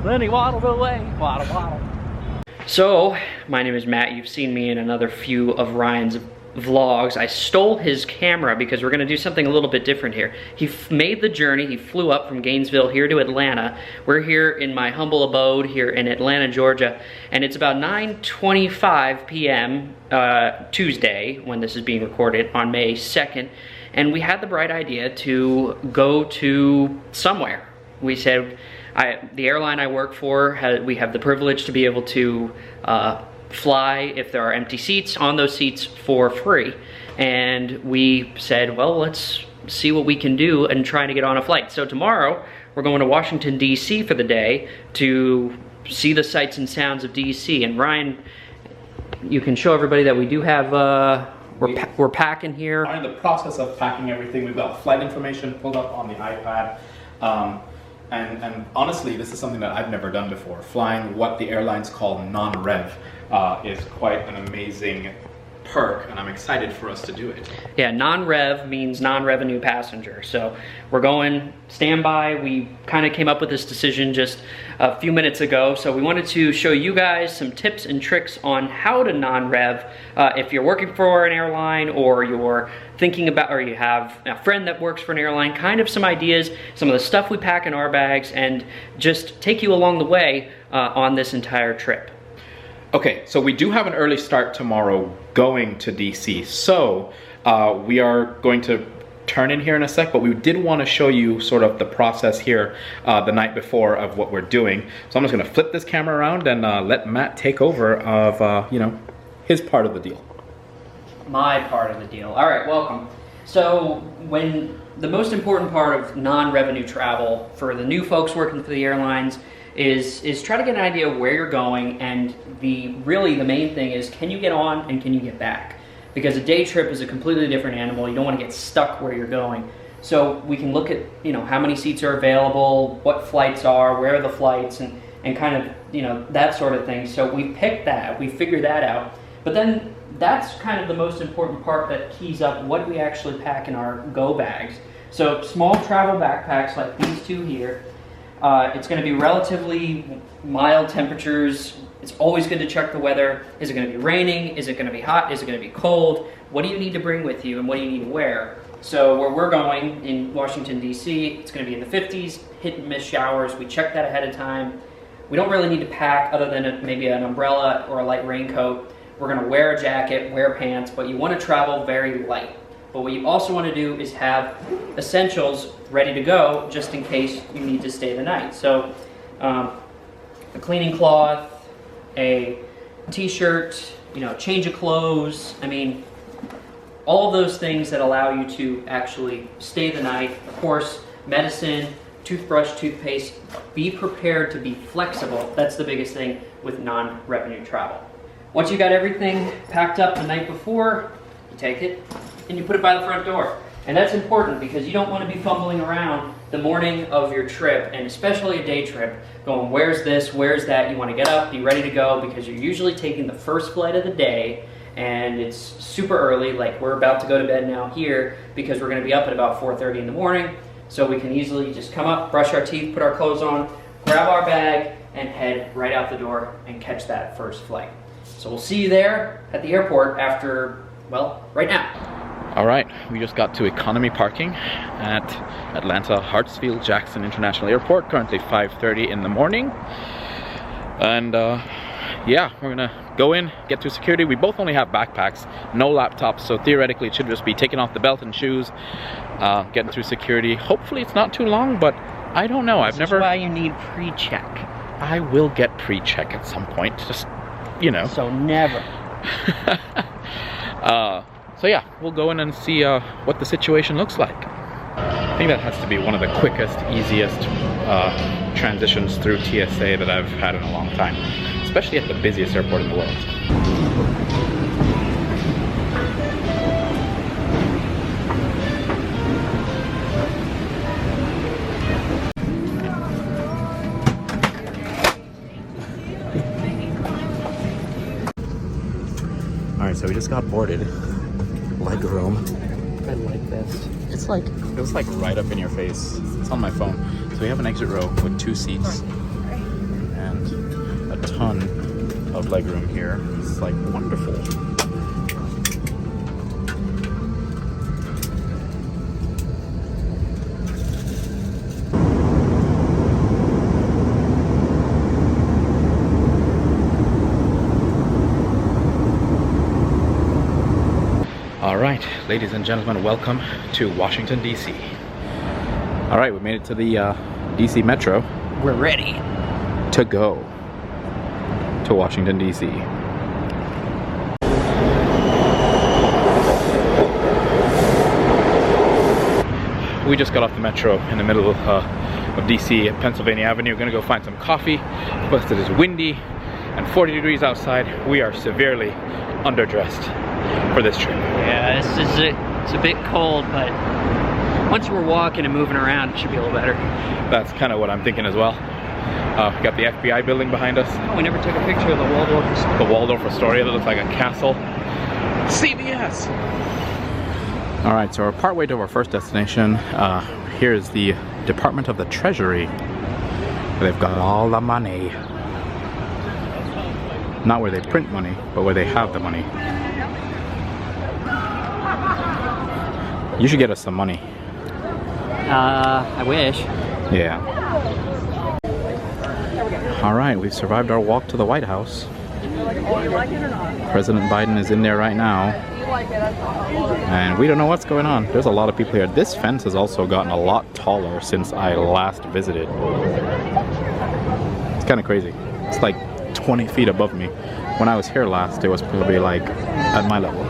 Then he waddled away. Waddle, waddle. So, my name is Matt. You've seen me in another few of Ryan's vlogs. I stole his camera because we're gonna do something a little bit different here. He made the journey. He flew up from Gainesville here to Atlanta. We're here in my humble abode here in Atlanta, Georgia, and it's about 9:25 p.m. Tuesday when this is being recorded on May 2nd, and we had the bright idea to go to somewhere. We said, the airline I work for, we have the privilege to be able to fly if there are empty seats on those seats for free. And we said, well, let's see what we can do and try to get on a flight. So tomorrow, we're going to Washington, D.C. for the day to see the sights and sounds of D.C. And Ryan, you can show everybody that we do have, we're packing here. We're in the process of packing everything. We've got flight information pulled up on the iPad. And honestly, this is something that I've never done before. Flying what the airlines call non-rev is quite an amazing perk, and I'm excited for us to do it. Yeah, non-rev means non-revenue passenger. So we're going standby. We kind of came up with this decision just a few minutes ago. So we wanted to show you guys some tips and tricks on how to non-rev if you're working for an airline, or you're thinking about, or you have a friend that works for an airline, kind of some ideas, some of the stuff we pack in our bags, and just take you along the way on this entire trip. Okay, so we do have an early start tomorrow going to DC. So we are going to turn in here in a sec, but we did want to show you sort of the process here the night before of what we're doing. So I'm just gonna flip this camera around and let Matt take over of, you know, his part of the deal. My part of the deal. All right, welcome. So when the most important part of non-revenue travel for the new folks working for the airlines is try to get an idea of where you're going, and really the main thing is, can you get on and can you get back? Because a day trip is a completely different animal. You don't want to get stuck where you're going. So we can look at, you know, how many seats are available, what flights are, where are the flights, and kind of, you know, that sort of thing. So we picked that, we figured that out. But then that's kind of the most important part that keys up what we actually pack in our go bags. So small travel backpacks like these two here. It's going to be relatively mild temperatures. It's always good to check the weather. Is it going to be raining? Is it going to be hot? Is it going to be cold? What do you need to bring with you, and what do you need to wear? So where we're going in Washington, D.C., it's going to be in the 50s, hit and miss showers. We check that ahead of time. We don't really need to pack other than maybe an umbrella or a light raincoat. We're going to wear a jacket, wear pants, but you want to travel very light. But what you also want to do is have essentials ready to go just in case you need to stay the night. So a cleaning cloth, a t-shirt, you know, change of clothes. I mean, all of those things that allow you to actually stay the night. Of course, medicine, toothbrush, toothpaste. Be prepared to be flexible. That's the biggest thing with non-revenue travel. Once you got everything packed up the night before, you take it and you put it by the front door. And that's important because you don't want to be fumbling around the morning of your trip, and especially a day trip, going, where's this, where's that? You want to get up, be ready to go, because you're usually taking the first flight of the day, and it's super early. Like, we're about to go to bed now here because we're going to be up at about 4:30 in the morning, so we can easily just come up, brush our teeth, put our clothes on, grab our bag, and head right out the door and catch that first flight. So we'll see you there at the airport after, well, right now. All right, we just got to economy parking at Atlanta Hartsfield-Jackson International Airport, currently 5:30 in the morning. And yeah, we're gonna go in, get through security. We both only have backpacks, no laptops, so theoretically it should just be taking off the belt and shoes, getting through security. Hopefully it's not too long, but I don't know. I've never... That's why you need pre-check. I will get pre-check at some point, just, you know. So never. So yeah, we'll go in and see what the situation looks like. I think that has to be one of the quickest, easiest transitions through TSA that I've had in a long time, especially at the busiest airport in the world. All right, so we just got boarded. Leg room. I like this. It's like, it was like right up in your face. It's on my phone. So we have an exit row with 2 seats and a ton of legroom here. It's like wonderful. All right, ladies and gentlemen, welcome to Washington, D.C. All right, we made it to the D.C. Metro. We're ready to go to Washington, D.C. We just got off the Metro in the middle of D.C. at Pennsylvania Avenue. We're gonna go find some coffee, but it is windy and 40 degrees outside. We are severely underdressed for this trip. Yeah, it's a bit cold, but once we're walking and moving around, it should be a little better. That's kind of what I'm thinking as well. We got the FBI building behind us. Oh, we never took a picture of the Waldorf Astoria. The Waldorf Astoria that looks like a castle. CBS! All right, so we're partway to our first destination. Here's the Department of the Treasury. They've got all the money. Not where they print money, but where they have the money. You should get us some money. I wish. Yeah. All right, we've survived our walk to the White House. President Biden is in there right now. And we don't know what's going on. There's a lot of people here. This fence has also gotten a lot taller since I last visited. It's kind of crazy. It's like 20 feet above me. When I was here last, it was probably like at my level.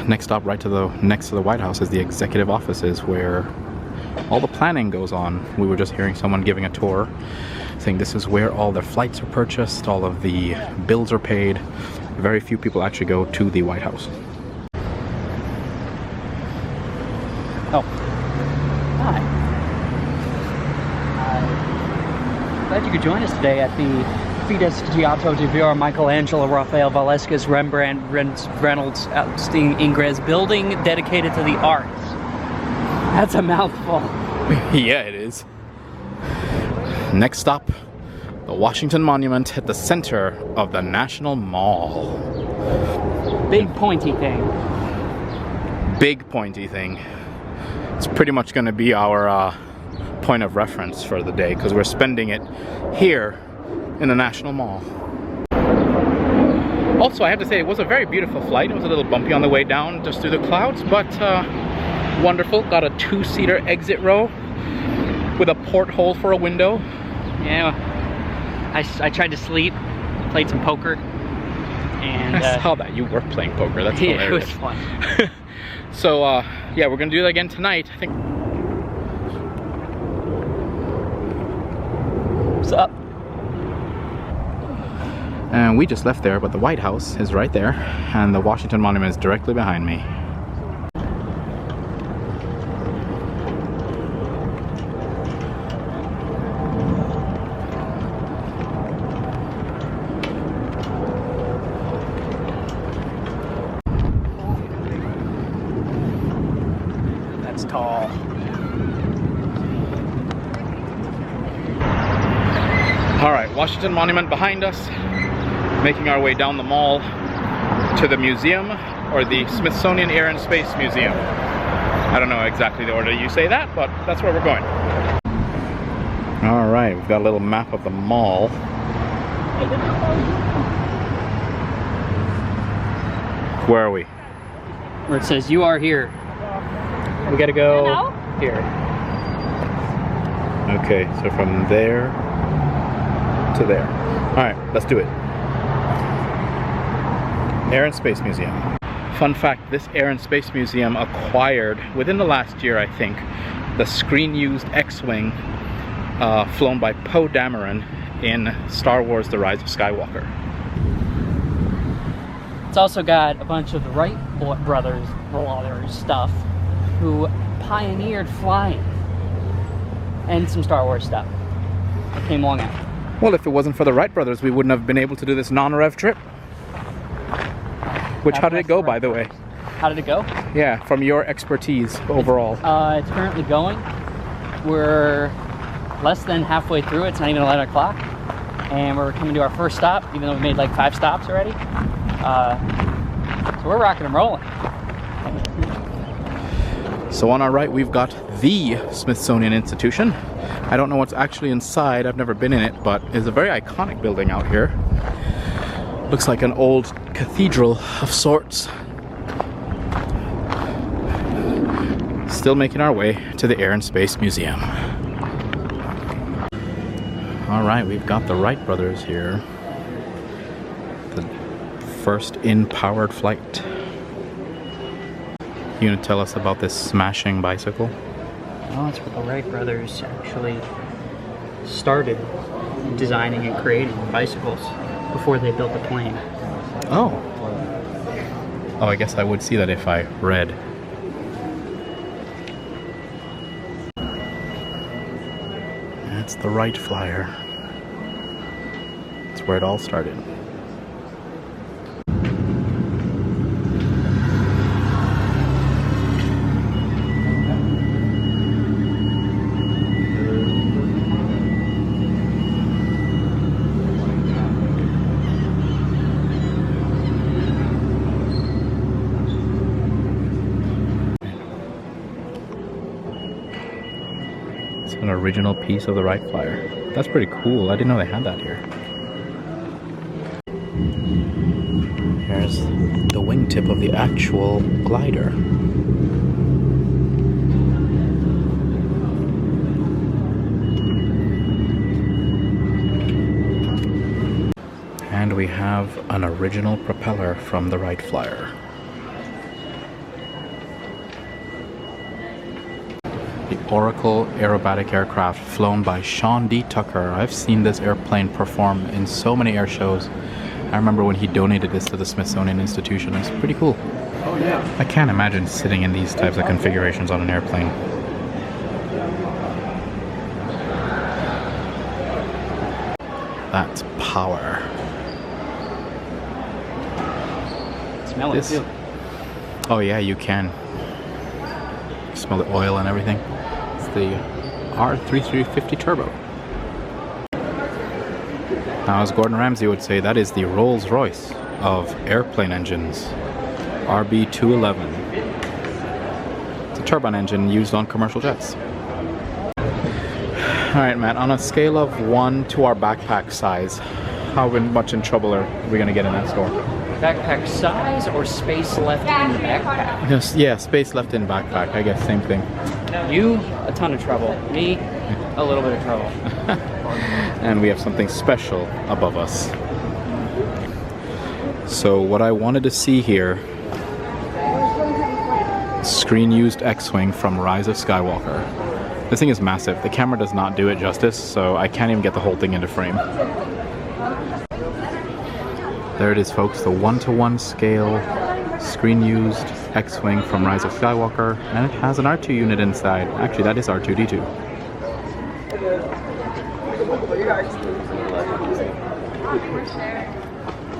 Next stop, right to the next to the White House, is the executive offices where all the planning goes on. We were just hearing someone giving a tour, saying this is where all the flights are purchased, all of the bills are paid. Very few people actually go to the White House. Oh, hi. Glad you could join us today at the Fides Giotto di Vero Michelangelo Raphael Velasquez Rembrandt Reynolds Ingres building dedicated to the arts. That's a mouthful. Yeah, it is. Next stop, the Washington Monument at the center of the National Mall. Big pointy thing. Big pointy thing. It's pretty much going to be our point of reference for the day because we're spending it here in the National Mall. Also, I have to say it was a very beautiful flight. It was a little bumpy on the way down just through the clouds, but wonderful. Got a 2-seater exit row with a porthole for a window. Yeah, I tried to sleep, played some poker, and I saw that you were playing poker. That's hilarious. Yeah, it was fun. So yeah, we're gonna do that again tonight. I think. What's up? And we just left there, but the White House is right there, and the Washington Monument is directly behind me. That's tall. All right, Washington Monument behind us. Making our way down the mall to the museum, or the Smithsonian Air and Space Museum. I don't know exactly the order you say that, but that's where we're going. All right, we've got a little map of the mall. Where are we? Where it says, "You are here." We gotta go here. Okay, so from there to there. All right, let's do it. Air and Space Museum. Fun fact, this Air and Space Museum acquired, within the last year I think, the screen-used X-Wing flown by Poe Dameron in Star Wars The Rise of Skywalker. It's also got a bunch of the Wright brothers stuff who pioneered flying, and some Star Wars stuff that came along after. Well, if it wasn't for the Wright brothers, we wouldn't have been able to do this non-rev trip. Which, how did it go, by the way? How did it go? Yeah, from your expertise overall. It's currently going. We're less than halfway through. It's not even 11 o'clock. And we're coming to our first stop, even though we made like 5 stops already. So we're rocking and rolling. So on our right, we've got the Smithsonian Institution. I don't know what's actually inside. I've never been in it, but it's a very iconic building out here. Looks like an old cathedral of sorts. Still making our way to the Air and Space Museum. All right, we've got the Wright brothers here. The first in-powered flight. You gonna tell us about this smashing bicycle? Well, it's where the Wright brothers actually started designing and creating bicycles before they built the plane. Oh. Oh, I guess I would see that if I read. That's the Wright Flyer. That's where it all started. An original piece of the Wright Flyer. That's pretty cool. I didn't know they had that here. Here's the wingtip of the actual glider. And we have an original propeller from the Wright Flyer. Oracle aerobatic aircraft flown by Sean D. Tucker. I've seen this airplane perform in so many air shows. I remember when he donated this to the Smithsonian Institution. It's pretty cool. Oh yeah. I can't imagine sitting in these types of configurations on an airplane. That's power. Smell it too. Oh yeah, you can. Smell the oil and everything. The R3350 Turbo. Now, as Gordon Ramsay would say, that is the Rolls-Royce of airplane engines. RB211. It's a turbine engine used on commercial jets. Alright, Matt, on a scale of 1 to our backpack size, how much in trouble are we going to get in that store? Backpack size or space left in the backpack? Yes, yeah, space left in backpack. I guess same thing. You, a ton of trouble. Me, a little bit of trouble. And we have something special above us. So what I wanted to see here, screen-used X-Wing from Rise of Skywalker. This thing is massive. The camera does not do it justice, so I can't even get the whole thing into frame. There it is, folks, the 1-to-1 scale screen-used X-Wing from Rise of Skywalker, and it has an R2 unit inside. Actually, that is R2-D2.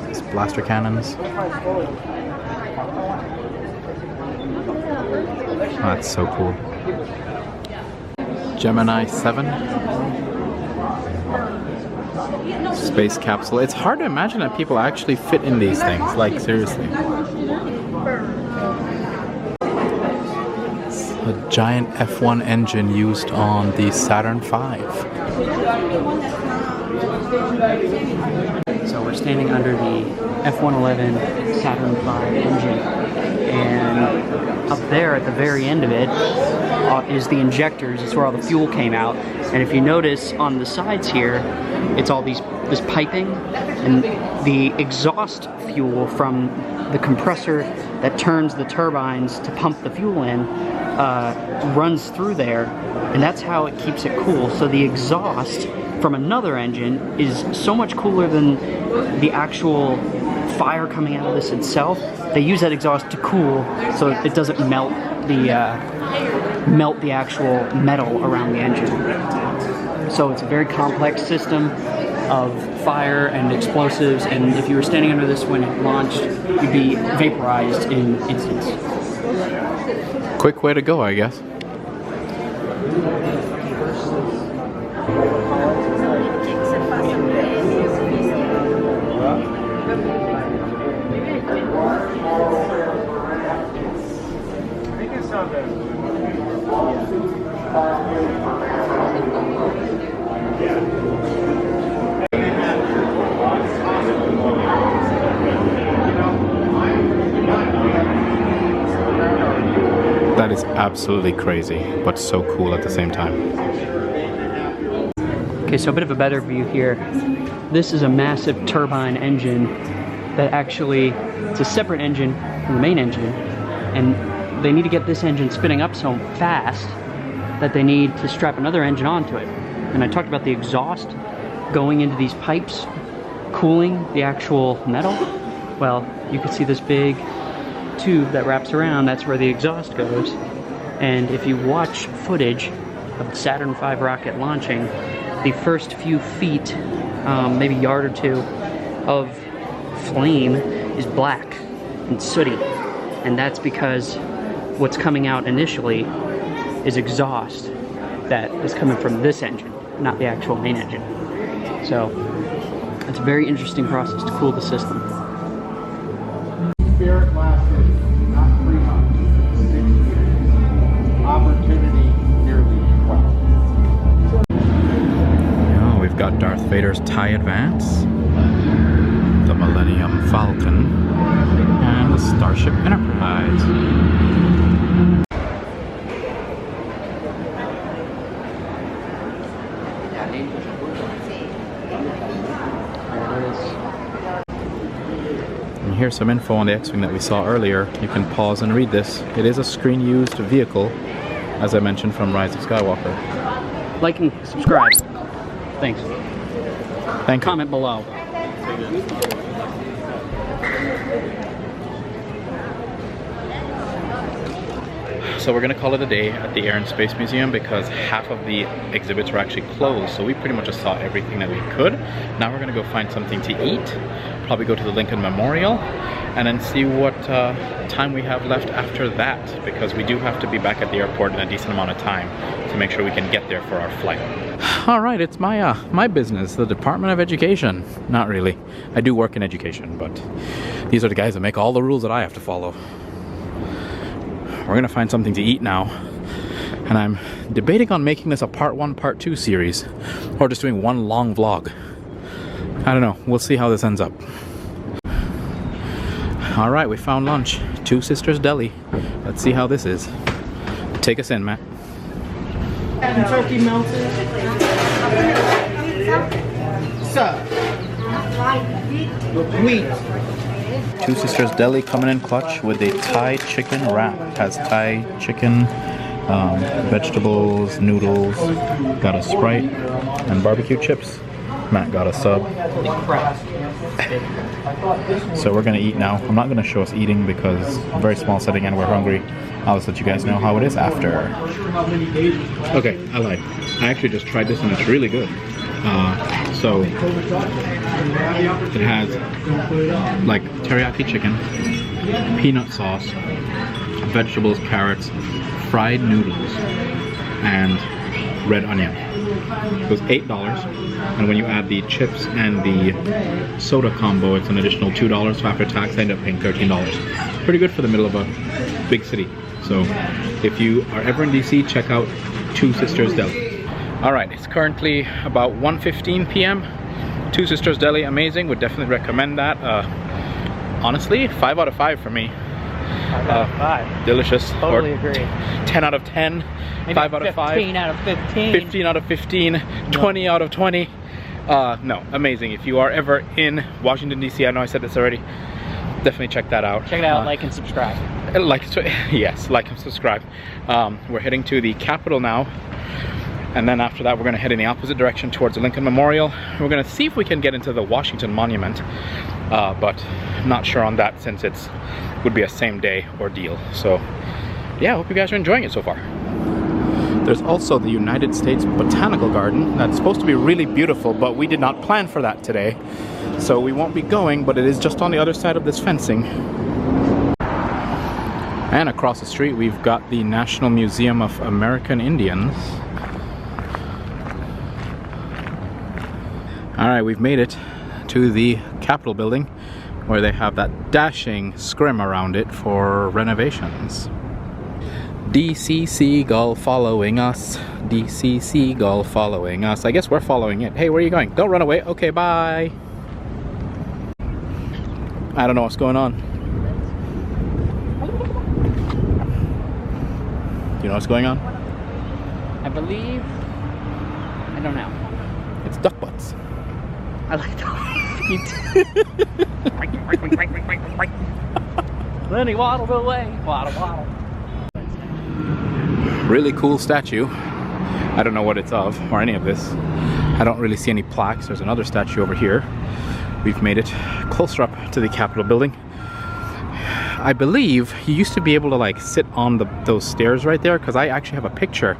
These blaster cannons. Oh, that's so cool. Gemini 7. Space capsule. It's hard to imagine that people actually fit in these things, like seriously. It's a giant F1 engine used on the Saturn V. So we're standing under the F111 Saturn V engine, and up there at the very end of it is the injectors. It's where all the fuel came out. And if you notice on the sides here, it's all this piping, and the exhaust fuel from the compressor that turns the turbines to pump the fuel in runs through there, and that's how it keeps it cool. So the exhaust from another engine is so much cooler than the actual fire coming out of this itself. They use that exhaust to cool so it doesn't melt the actual metal around the engine. So it's a very complex system. of fire and explosives, and if you were standing under this when it launched, you'd be vaporized in instants. Quick way to go, I guess. That is absolutely crazy, but so cool at the same time. Okay, so a bit of a better view here. This is a massive turbine engine that actually, it's a separate engine from the main engine, and they need to get this engine spinning up so fast that they need to strap another engine onto it. And I talked about the exhaust going into these pipes, cooling the actual metal. Well, you can see this big tube that wraps around, that's where the exhaust goes. And if you watch footage of the Saturn V rocket launching, the first few feet, maybe yard or two of flame is black and sooty. And that's because what's coming out initially is exhaust that is coming from this engine, not the actual main engine. So it's a very interesting process to cool the system. Spirit lasted not 3 months, 6 years. Opportunity nearly 12. Oh, we've got Darth Vader's TIE Advance, the Millennium Falcon, and the Starship Enterprise. And here's some info on the X-Wing that we saw earlier. You can pause and read this. It is a screen-used vehicle, as I mentioned, from Rise of Skywalker. Like and subscribe. Thanks. Thank you. Comment below. So we're gonna call it a day at the Air and Space Museum because half of the exhibits were actually closed. So we pretty much just saw everything that we could. Now we're gonna go find something to eat, probably go to the Lincoln Memorial, and then see what time we have left after that, because we do have to be back at the airport in a decent amount of time to make sure we can get there for our flight. All right, it's my my business, the Department of Education. Not really. I do work in education, but these are the guys that make all the rules that I have to follow. We're gonna find something to eat now, and I'm debating on making this a part 1, part 2 series, or just doing one long vlog. I don't know, we'll see how this ends up. All right, we found lunch, Two Sisters Deli. Let's see how this is. Take us in, Matt. Turkey melted. Sup? Wheat. Two Sisters Deli coming in clutch with a Thai chicken wrap. Has Thai chicken, vegetables, noodles, got a Sprite, and barbecue chips. Matt got a sub. So we're gonna eat now. I'm not gonna show us eating because a very small setting and we're hungry. I'll just let you guys know how it is after. Okay, I lied. I actually just tried this and it's really good. So it has like teriyaki chicken, peanut sauce, vegetables, carrots, fried noodles, and red onion. It was $8, and when you add the chips and the soda combo, it's an additional $2. So after tax, I ended up paying $13. Pretty good for the middle of a big city. So if you are ever in DC, check out Two Sisters Deli. All right, it's currently about 1:15 p.m. Two Sisters Deli, amazing. Would definitely recommend that. Honestly, 5 out of 5 for me. 5 out of 5. Delicious. Totally agree. 10 out of 10. Maybe 5 out of 5. 15 out of 15. 15 out of 15. 20 out of 20. No, amazing. If you are ever in Washington, D.C., I know I said this already, definitely check that out. Check it out, like and subscribe. Yes, like and subscribe. We're heading to the Capitol now. And then after that, we're gonna head in the opposite direction towards the Lincoln Memorial. We're gonna see if we can get into the Washington Monument, but not sure on that since it's would be a same day ordeal. So yeah, I hope you guys are enjoying it so far. There's also the United States Botanical Garden. That's supposed to be really beautiful, but we did not plan for that today. So we won't be going, but it is just on the other side of this fencing. And across the street we've got the National Museum of American Indians. Alright, we've made it to the Capitol building where they have that dashing scrim around it for renovations. DC Seagull following us. DC Seagull following us. I guess we're following it. Hey, where are you going? Don't run away. Okay, bye. I don't know what's going on. Do you know what's going on? I believe... I don't know. It's duck butts. I like that. Then he waddled away. Waddle, waddle. Really cool statue. I don't know what it's of or any of this. I don't really see any plaques. There's another statue over here. We've made it closer up to the Capitol building. I believe you used to be able to like sit on those stairs right there, because I actually have a picture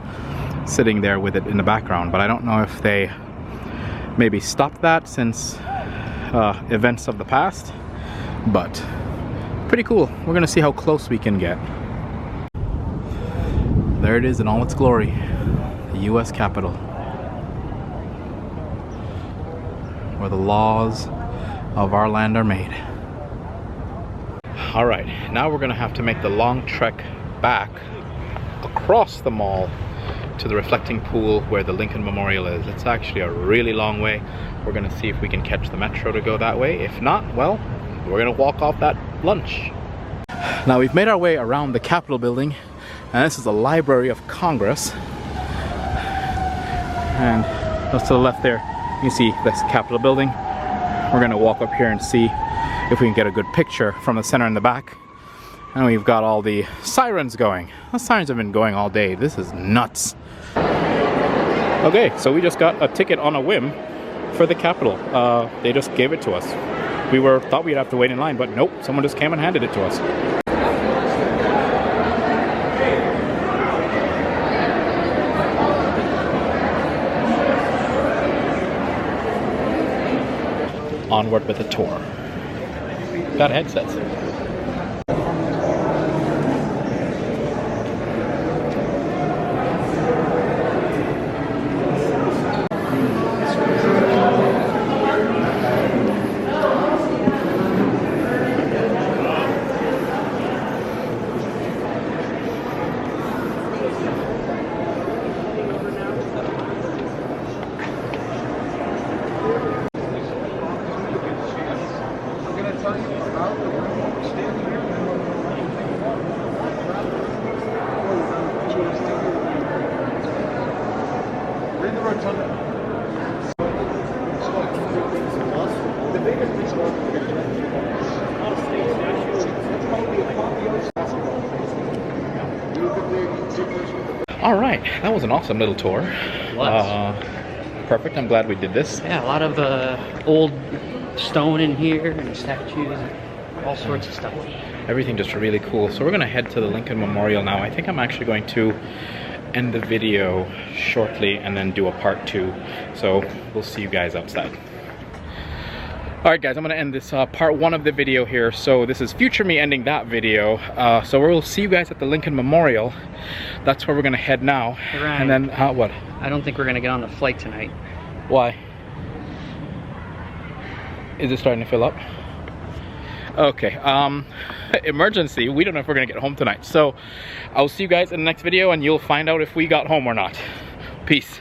sitting there with it in the background, but I don't know if they maybe stopped that since events of the past, but pretty cool. We're gonna see how close we can get. There it is in all its glory, the US Capitol, where the laws of our land are made. All right, now we're gonna have to make the long trek back across the mall to the reflecting pool where the Lincoln Memorial is. It's actually a really long way. We're gonna see if we can catch the metro to go that way. If not, well, we're gonna walk off that lunch. Now we've made our way around the Capitol building, and this is the Library of Congress. And just to the left there, you can see this Capitol building. We're gonna walk up here and see if we can get a good picture from the center and the back. And we've got all the sirens going. The sirens have been going all day. This is nuts. Okay, so we just got a ticket on a whim for the Capitol. They just gave it to us. We thought we'd have to wait in line, but nope, someone just came and handed it to us. Onward with the tour. Got headsets. All right, that was an awesome little tour. Perfect, I'm glad we did this. Yeah, a lot of old stone in here and statues, all sorts of stuff. Everything just really cool. So we're gonna head to the Lincoln Memorial now. I think I'm actually going to end the video shortly and then do a part 2. So we'll see you guys outside. Alright guys, I'm gonna end this part 1 of the video here. So this is future me ending that video. So we'll see you guys at the Lincoln Memorial. That's where we're gonna head now. Right. And then, what? I don't think we're gonna get on the flight tonight. Why? Is it starting to fill up? Okay, emergency. We don't know if we're gonna get home tonight. So I'll see you guys in the next video and you'll find out if we got home or not. Peace.